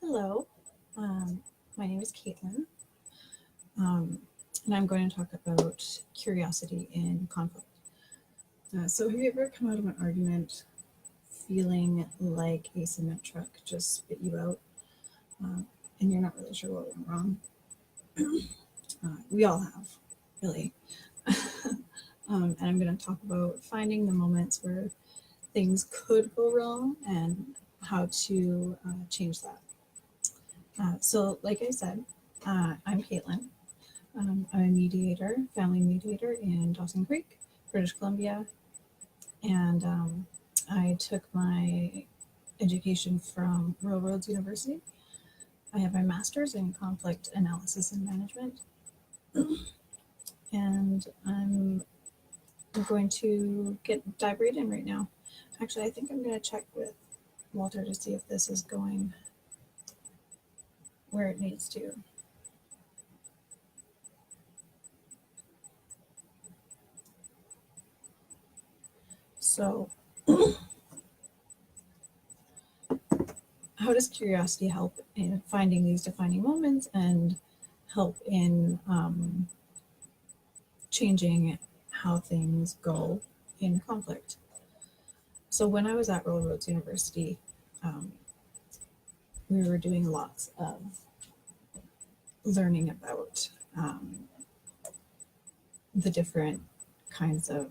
Hello, my name is Kaitlin, um, and I'm going to talk about curiosity in conflict. So, have you ever come out of an argument feeling like a cement truck just spit you out, and you're not really sure what went wrong? We all have, really. And I'm going to talk about finding the moments where things could go wrong and how to change that. So, like I said, I'm Caitlin. I'm a mediator, family mediator in Dawson Creek, British Columbia, and I took my education from Railroads University. I have my master's in conflict analysis and management, and I'm going to get dive right in right now. Actually, I think I'm going to check with Walter to see if this is going where it needs to. So, how does curiosity help in finding these defining moments and help in changing how things go in conflict? So, when I was at Railroads University, um, we were doing lots of learning about the different kinds of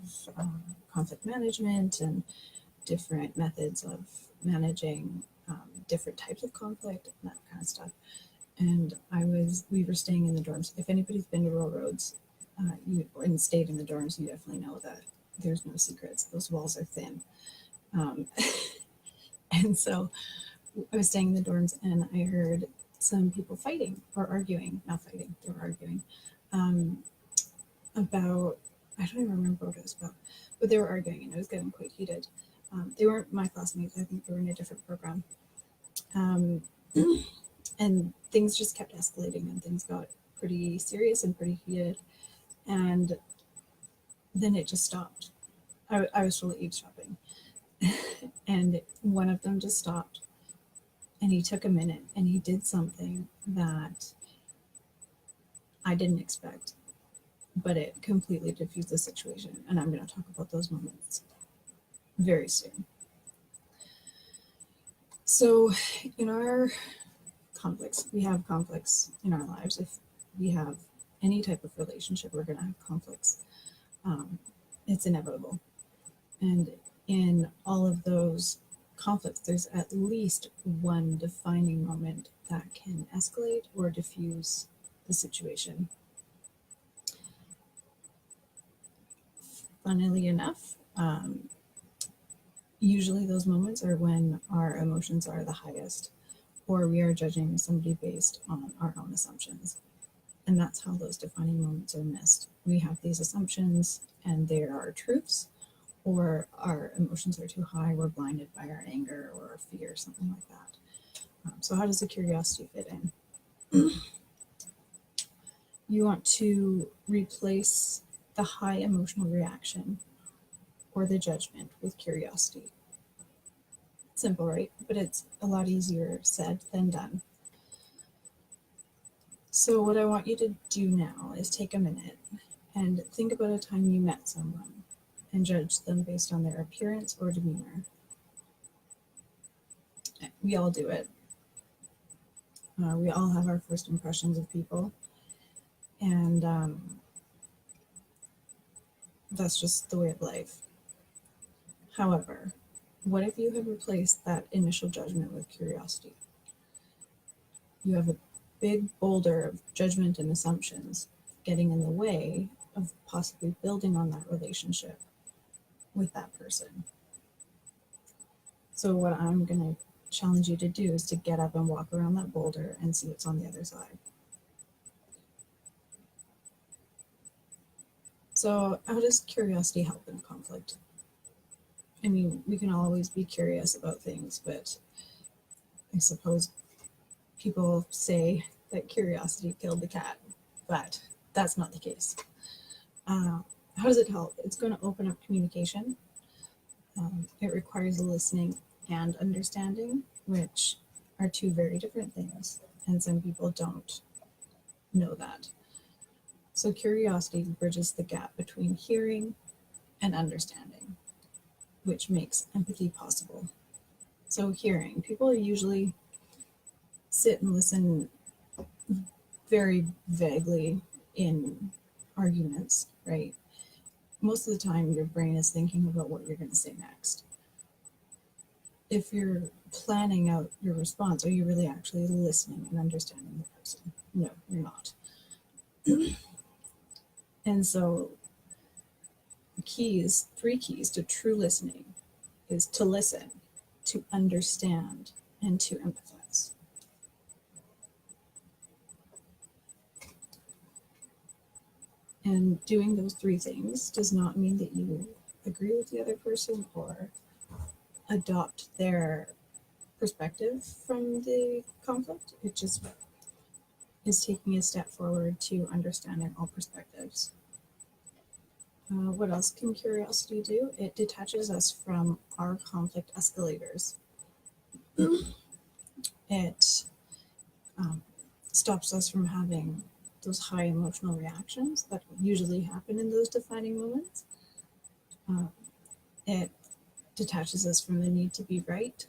conflict management and different methods of managing different types of conflict and that kind of stuff. And we were staying in the dorms. If anybody's been to Railroads and stayed in the dorms, you definitely know that there's no secrets. Those walls are thin. Um, and so I was staying in the dorms and I heard some people fighting or arguing, not fighting, they were arguing about, I don't even remember what it was about, but they were arguing and it was getting quite heated. They weren't my classmates, I think they were in a different program. And things just kept escalating and things got pretty serious and pretty heated. And then it just stopped. I was totally eavesdropping. And one of them just stopped and he took a minute and he did something that I didn't expect, but it completely diffused the situation. And I'm going to talk about those moments very soon. So, in our conflicts, we have conflicts in our lives. If we have any type of relationship, we're going to have conflicts. It's inevitable. And in all of those conflicts, there's at least one defining moment that can escalate or diffuse the situation. Funnily enough, usually those moments are when our emotions are the highest, or we are judging somebody based on our own assumptions. And that's how those defining moments are missed. We have these assumptions and they are truths, or our emotions are too high, we're blinded by our anger or our fear, something like that. So, how does the curiosity fit in? You want to replace the high emotional reaction or the judgment with curiosity. Simple, right? But it's a lot easier said than done. So, what I want you to do now is take a minute and think about a time you met someone and judge them based on their appearance or demeanor. We all do it. We all have our first impressions of people, and that's just the way of life. However, what if you have replaced that initial judgment with curiosity? You have a big boulder of judgment and assumptions getting in the way of possibly building on that relationship with that person. So, what I'm going to challenge you to do is to get up and walk around that boulder and see what's on the other side. So, how does curiosity help in conflict? I mean, we can always be curious about things, but I suppose people say that curiosity killed the cat, but that's not the case. How does it help? It's going to open up communication. It requires listening and understanding, which are two very different things, and some people don't know that. So curiosity bridges the gap between hearing and understanding, which makes empathy possible. So hearing, people usually sit and listen very vaguely in arguments, right? Most of the time, your brain is thinking about what you're going to say next. If you're planning out your response, are you really actually listening and understanding the person? No, you're not. And so, three keys to true listening is to listen, to understand, and to empathize. And doing those three things does not mean that you agree with the other person or adopt their perspective from the conflict. It just is taking a step forward to understanding all perspectives. What else can curiosity do? It detaches us from our conflict escalators. It stops us from having those high emotional reactions that usually happen in those defining moments. It detaches us from the need to be right.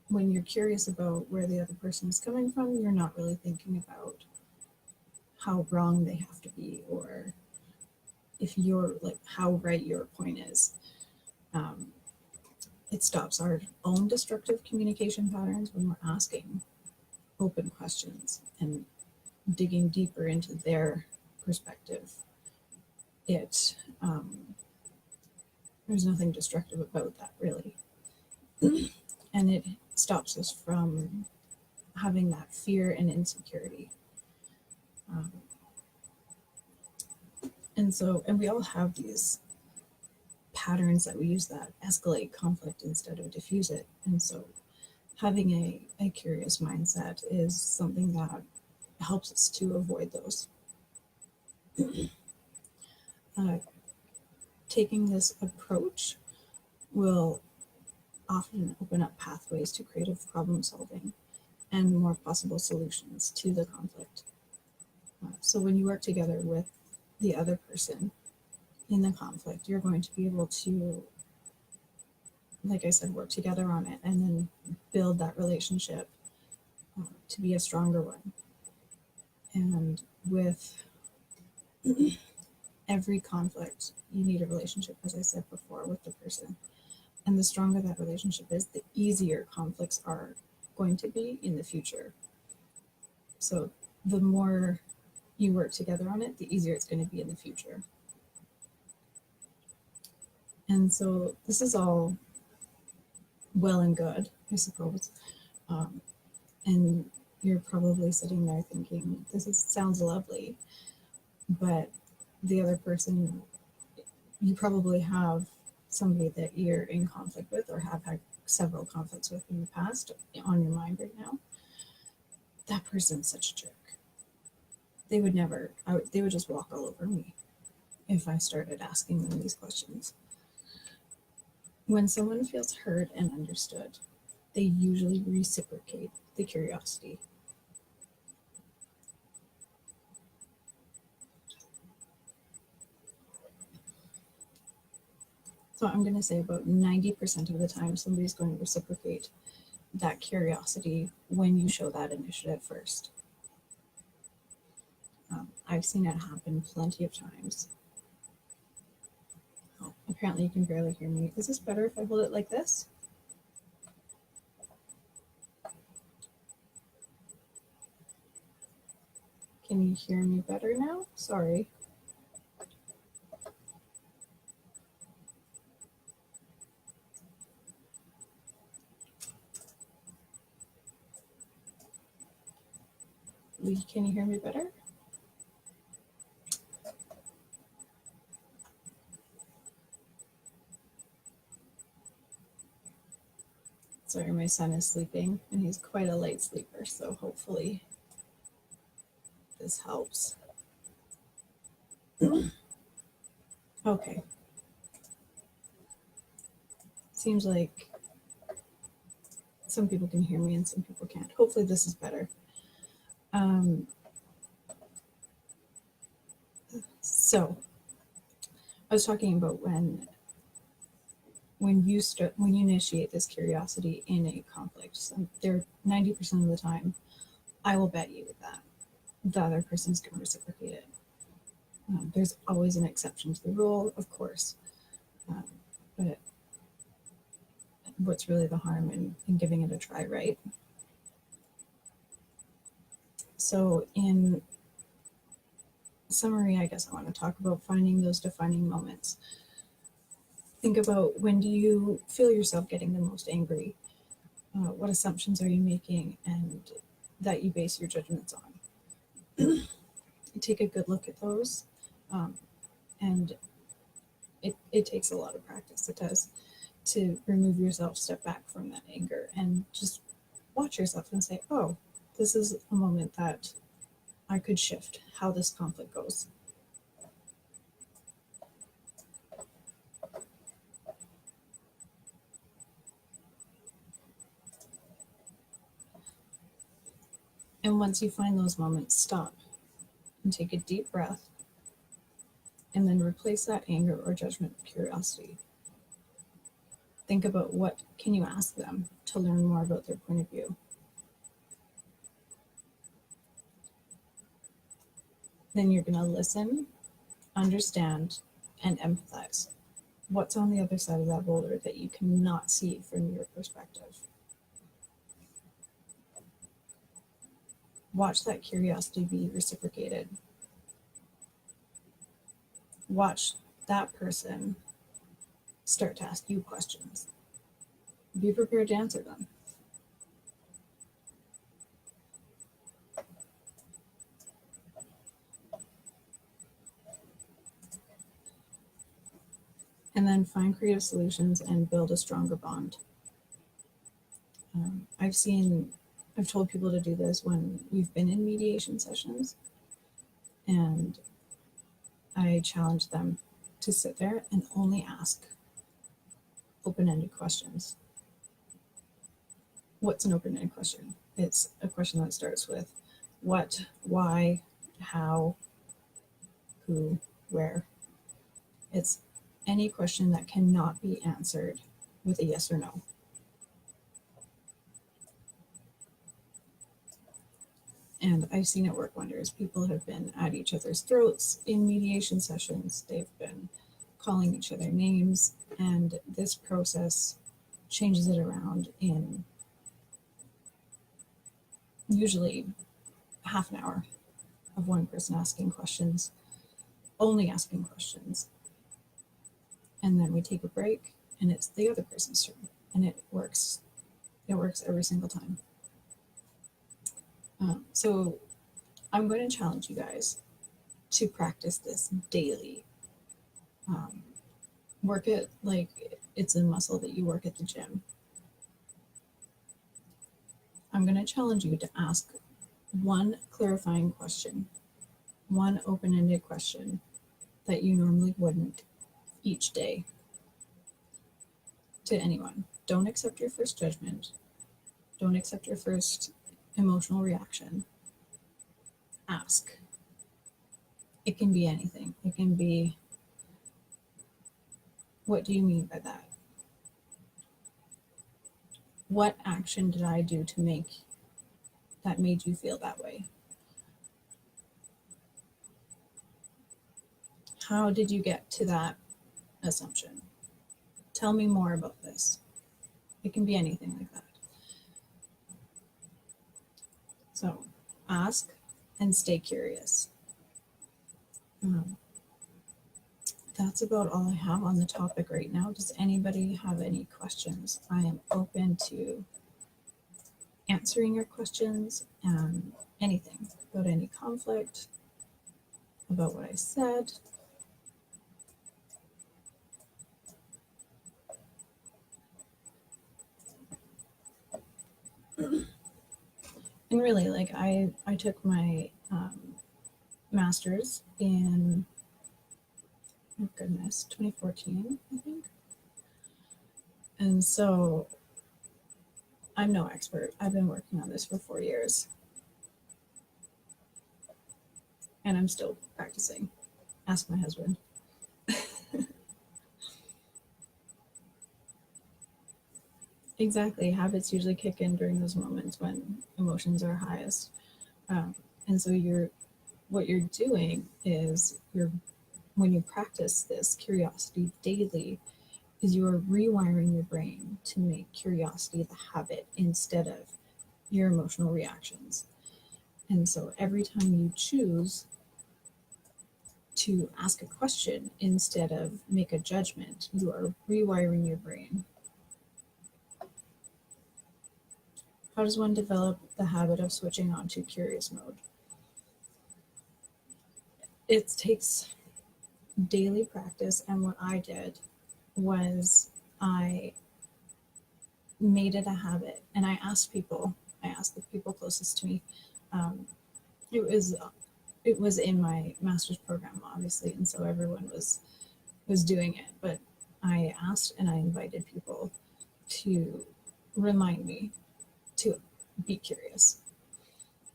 When you're curious about where the other person is coming from, you're not really thinking about how wrong they have to be or if you're like how right your point is. It stops our own destructive communication patterns when we're asking open questions and digging deeper into their perspective. There's nothing destructive about that, really. And it stops us from having that fear and insecurity. And we all have these patterns that we use that escalate conflict instead of diffuse it. And so having a curious mindset is something that helps us to avoid those. Taking this approach will often open up pathways to creative problem solving and more possible solutions to the conflict. So when you work together with the other person in the conflict, you're going to be able to, like I said, work together on it and then build that relationship to be a stronger one. And with every conflict, you need a relationship, as I said before, with the person. And the stronger that relationship is, the easier conflicts are going to be in the future. So the more you work together on it, the easier it's going to be in the future. And so this is all well and good, I suppose. And you're probably sitting there thinking, sounds lovely, but the other person, you probably have somebody that you're in conflict with or have had several conflicts with in the past on your mind right now. That person's such a jerk. They would they would just walk all over me if I started asking them these questions. When someone feels heard and understood, they usually reciprocate the curiosity. So I'm going to say about 90% of the time, somebody's going to reciprocate that curiosity when you show that initiative first. I've seen it happen plenty of times. Oh, apparently you can barely hear me. Is this better if I hold it like this? Can you hear me better now? Sorry. Can you hear me better? Sorry, my son is sleeping and he's quite a light sleeper, so hopefully this helps. Okay. Seems like some people can hear me and some people can't. Hopefully this is better. So I was talking about when you initiate this curiosity in a conflict. So there, 90% of the time, I will bet you that the other person's going to reciprocate it. There's always an exception to the rule, of course, but what's really the harm in giving it a try, right? So in summary, I guess I want to talk about finding those defining moments. Think about, when do you feel yourself getting the most angry? What assumptions are you making and that you base your judgments on? Take a good look at those. And it takes a lot of practice, it does, to remove yourself, step back from that anger, and just watch yourself and say, oh, this is a moment that I could shift how this conflict goes. And once you find those moments, stop and take a deep breath, and then replace that anger or judgment with curiosity. Think about, what can you ask them to learn more about their point of view. Then you're going to listen, understand, and empathize. What's on the other side of that boulder that you cannot see from your perspective? Watch that curiosity be reciprocated. Watch that person start to ask you questions. Be prepared to answer them. And then find creative solutions and build a stronger bond. I've told people to do this when we've been in mediation sessions, and I challenge them to sit there and only ask open-ended questions. What's an open-ended question? It's a question that starts with what, why, how, who, where. It's any question that cannot be answered with a yes or no. And I've seen it work wonders. People have been at each other's throats in mediation sessions. They've been calling each other names. And this process changes it around in usually half an hour of one person asking questions, only asking questions. And then we take a break and it's the other person's turn. And it works. It works every single time. So I'm going to challenge you guys to practice this daily. Work it like it's a muscle that you work at the gym. I'm going to challenge you to ask one clarifying question, one open-ended question that you normally wouldn't each day to anyone. Don't accept your first judgment. Don't accept your first emotional reaction. Ask. It can be anything. It can be, what do you mean by that? What action did I do to make that made you feel that way? How did you get to that assumption? Tell me more about this. It can be anything like that. So ask and stay curious. That's about all I have on the topic right now. Does anybody have any questions? I am open to answering your questions and anything about any conflict, about what I said. And really, like, I took my master's in, oh goodness, 2014, I think. And so I'm no expert. I've been working on this for 4 years and I'm still practicing. Ask my husband. Exactly. Habits usually kick in during those moments when emotions are highest. And so what you're doing is when you practice this curiosity daily, is you are rewiring your brain to make curiosity the habit instead of your emotional reactions. And so every time you choose to ask a question instead of make a judgment, you are rewiring your brain. How does one develop the habit of switching on to curious mode? It takes daily practice, and what I did was I made it a habit, and I asked the people closest to me. Um, it was in my master's program, obviously, and so everyone was doing it. But I asked and I invited people to remind me to be curious.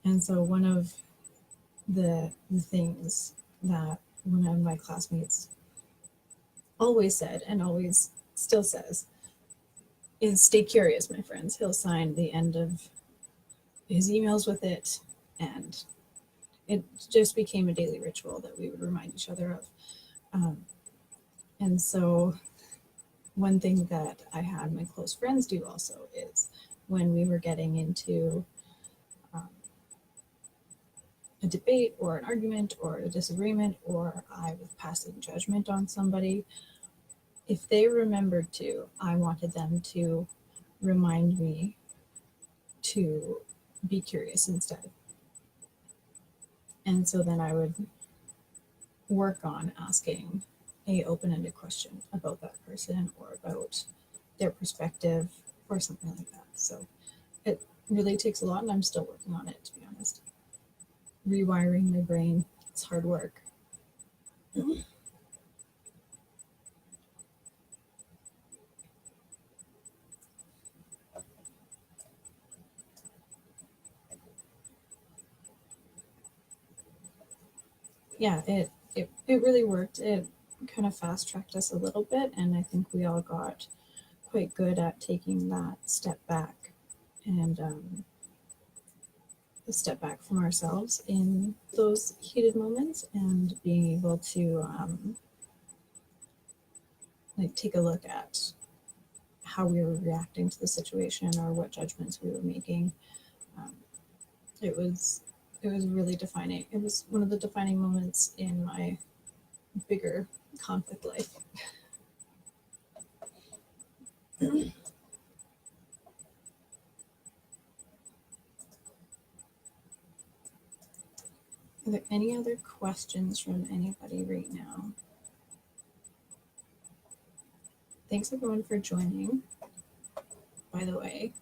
And so one of the things that one of my classmates always said and always still says is stay curious, my friends. He'll sign the end of his emails with it, and it just became a daily ritual that we would remind each other of. And so one thing that I had my close friends do also is when we were getting into a debate or an argument or a disagreement, or I was passing judgment on somebody, if they remembered to, I wanted them to remind me to be curious instead. And so then I would work on asking a open-ended question about that person or about their perspective or something like that. So it really takes a lot, and I'm still working on it, to be honest. Rewiring my brain, it's hard work. Yeah, it really worked. It kind of fast tracked us a little bit, and I think we all got quite good at taking that step back and a step back from ourselves in those heated moments and being able to like take a look at how we were reacting to the situation or what judgments we were making. Um, it was really defining. It was one of the defining moments in my bigger conflict life. Are there any other questions from anybody right now? Thanks everyone for joining, by the way.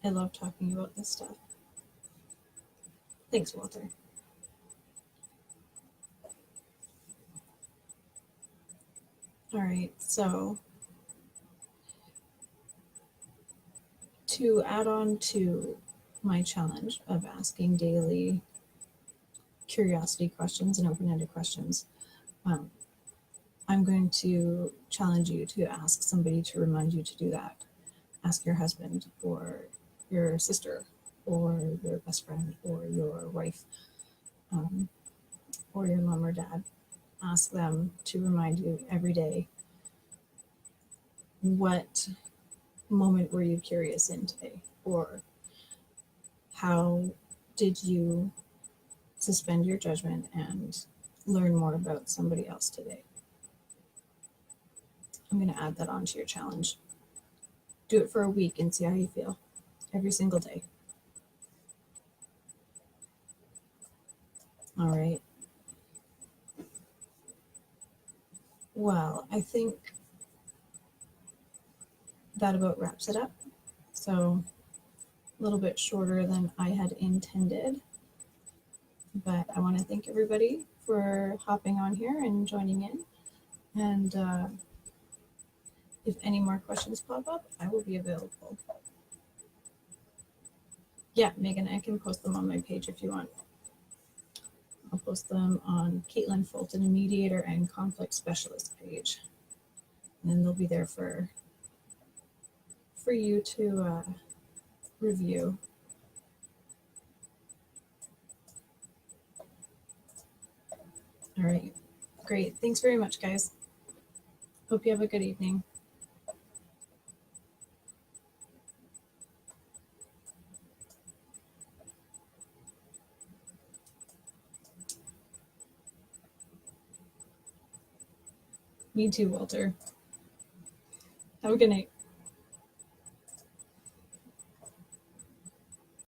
I love talking about this stuff. Thanks, Walter. All right, so to add on to my challenge of asking daily curiosity questions and open-ended questions, I'm going to challenge you to ask somebody to remind you to do that. Ask your husband or your sister or your best friend or your wife or your mom or dad. Ask them to remind you every day, what moment were you curious in today? Or how did you suspend your judgment and learn more about somebody else today? I'm going to add that onto your challenge. Do it for a week and see how you feel every single day. All right. Well, I think that about wraps it up. So a little bit shorter than I had intended, but I want to thank everybody for hopping on here and joining in. And If any more questions pop up, I will be available. Yeah, Megan, I can post them on my page if you want. I'll post them on Kaitlin Fulton, Mediator and Conflict Specialist page. And then they'll be there for you to review. All right, great. Thanks very much, guys. Hope you have a good evening. Me too, Walter. Have a good night.